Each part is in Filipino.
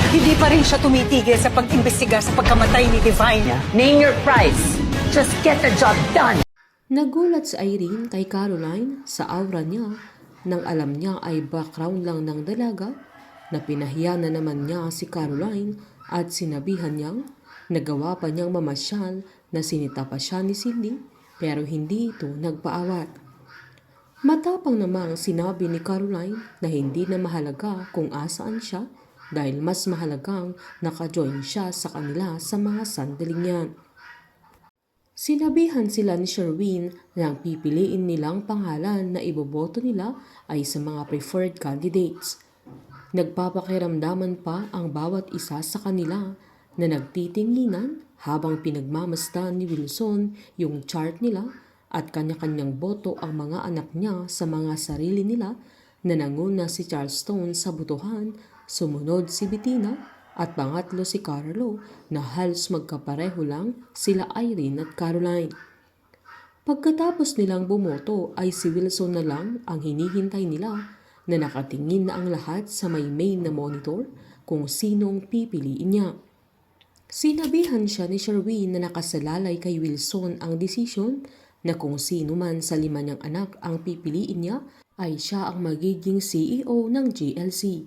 Hindi pa rin siya tumitigil sa pag-imbestiga sa pagkamatay ni Divine. Name your price. Just get the job done. Nagulat si Irene kay Caroline sa aura niya nang alam niya ay background lang ng dalaga na pinahiya na naman niya si Caroline at sinabihan niyang nagawa pa niyang mamasyal na sinita pa siya ni Cindy pero hindi ito nagpaawat. Matapang namang sinabi ni Caroline na hindi na mahalaga kung asaan siya dahil mas mahalagang naka-join siya sa kanila sa mga sandaling yan. Sinabihan sila ni Sherwin na ang pipiliin nilang pangalan na iboboto nila ay sa mga preferred candidates. Nagpapakiramdaman pa ang bawat isa sa kanila na nagtitinginan habang pinagmamasdan ni Wilson yung chart nila at kanya-kanyang boto ang mga anak niya sa mga sarili nila na nanguna si Charleston sa botohan, sumunod si Bettina, at pangatlo si Carlo na halos magkapareho lang sila Irene at Caroline. Pagkatapos nilang bumoto ay si Wilson na lang ang hinihintay nila na nakatingin na ang lahat sa may main na monitor kung sinong pipiliin niya. Sinabihan siya ni Sherwin na nakasalalay kay Wilson ang desisyon na kung sino man sa 5 niyang anak ang pipiliin niya ay siya ang magiging CEO ng GLC.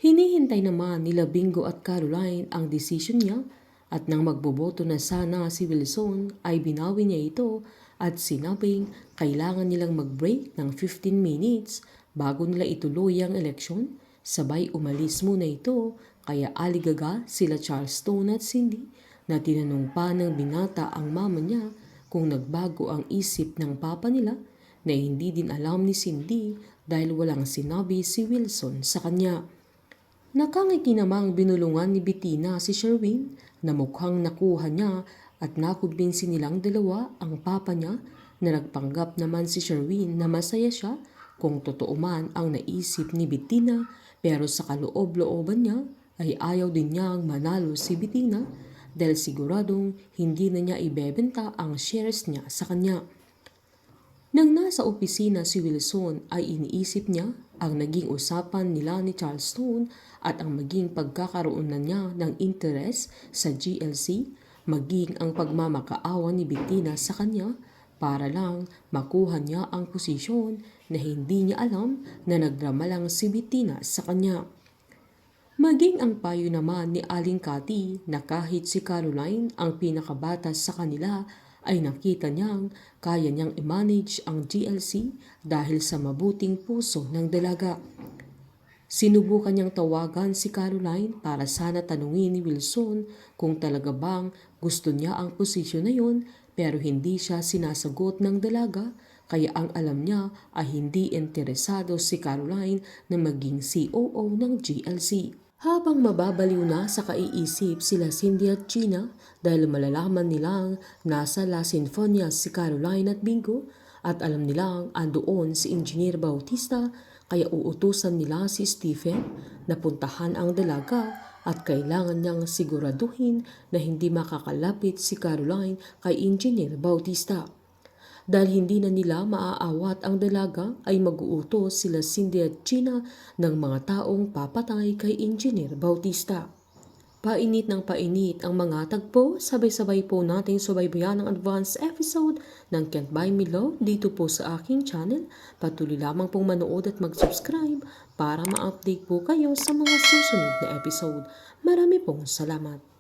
Hinihintay naman nila Bingo at Caroline ang desisyon niya at nang magboboto na sana si Wilson ay binawi niya ito at sinabing kailangan nilang mag-break ng 15 minutes bago nila ituloy ang eleksyon. Sabay umalis muna ito kaya aligaga sila Charleston at Cindy na tinanong pa ng binata ang mama niya kung nagbago ang isip ng papa nila na hindi din alam ni Cindy dahil walang sinabi si Wilson sa kanya. Nakangiti namang binulungan ni Bettina si Sherwin na mukhang nakuha niya at nakumbinsi nilang dalawa ang papa niya na nagpanggap naman si Sherwin na masaya siya kung totoo man ang naisip ni Bettina pero sa kaloob-looban niya ay ayaw din niyang manalo si Bettina dahil siguradong hindi na niya ibebenta ang shares niya sa kanya. Nang nasa opisina si Wilson ay iniisip niya ang naging usapan nila ni Charleston at ang maging pagkakaroon na niya ng interes sa GLC, maging ang pagmamakaawa ni Bettina sa kanya para lang makuha niya ang posisyon na hindi niya alam na nagdrama lang si Bettina sa kanya. Maging ang payo naman ni Aling Cathy na kahit si Caroline ang pinakabata sa kanila ay nakita niyang kaya niyang i-manage ang GLC dahil sa mabuting puso ng dalaga. Sinubukan niyang tawagan si Caroline para sana tanungin ni Wilson kung talaga bang gusto niya ang posisyon na yun pero hindi siya sinasagot ng dalaga kaya ang alam niya ay hindi interesado si Caroline na maging COO ng GLC. Habang mababaliw na sa kaiisip sila Cindy at Gina dahil malalaman nilang nasa La Sinfonia si Caroline at Bingo at alam nilang andoon si Engineer Bautista kaya uutusan nila si Stephen na puntahan ang dalaga at kailangan niyang siguraduhin na hindi makakalapit si Caroline kay Engineer Bautista. Dahil hindi na nila maaawat ang dalaga ay mag-uutos sila Cindy at Gina ng mga taong papatay kay Engineer Bautista. Painit ng painit ang mga tagpo, sabay-sabay po nating subaybayan ang advance episode ng Can't Buy Me Love dito po sa aking channel. Patuloy lamang pong manood at mag-subscribe para ma-update po kayo sa mga susunod na episode. Marami pong salamat.